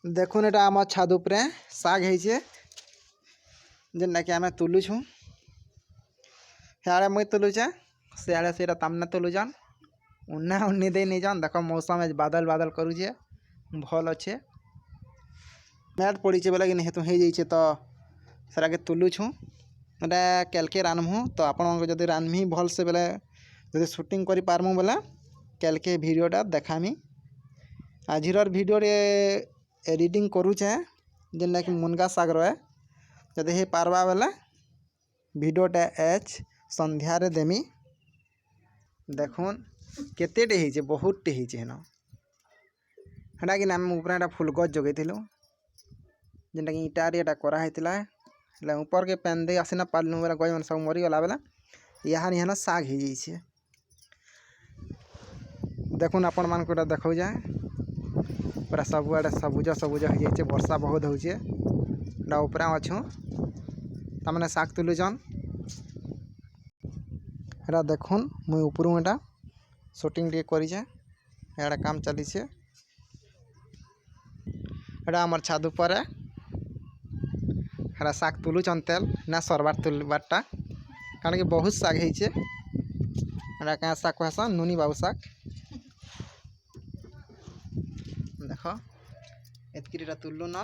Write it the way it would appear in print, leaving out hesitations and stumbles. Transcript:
देखुन एटा आम छाद उपरे साग है जेनटा कि आम तुलुछुँ सियाड़े मुई तुलुचे सियाड़े से तमने तुलुचन उन्ना उन्नी दे नहीं जान देख मौसम बादल बादल करुचे भल अच्छे मैट पड़ी बोले कि हेतु हो जाइए तो सेटा के तुलुछुँ एटा केलके रान्धमु तो आपण जदि रान्धमि भल से बेले जदि शूटिंग करि पारमु बेले केलके वीडियोटा देखामी आजिर वीडियो एडिटिंग करुचे जेनटा कि मुनगा साग रहे जदि हे पारबा बेले वीडियोटा एच संध्यारे देमी देखुन केतेटे होइछे बहुतटे होइछे हेन हेटा कि आम ऊपर फुल गछ जगैथिलु जेनटा कि इटारे एटा करा हेतिला हेले ऊपर के पेन दे आसी ना पारलु बेले गछ मन सब मरीगला बेले यहाँ हेन साग हो जाइए देखुन आपण मान को देखौ जाए पूरा सबुआड़े सबुज सबुज हो जाइए वर्षा बहुत होचे ऊपर अच्छु तमने साग तुलुचन एटा देखुन मुई ऊपर एटा शूटिंग टे करिछे एटा काम चलीछे एटा हमर छाद ऊपर एटा साग तुलुचन तेल ना सरबार तुलबारटा कारण कि बहुत साग होइछे एटा क्या साग कहसन नुनी बाबू साग देख एतकीटा तुल्लु न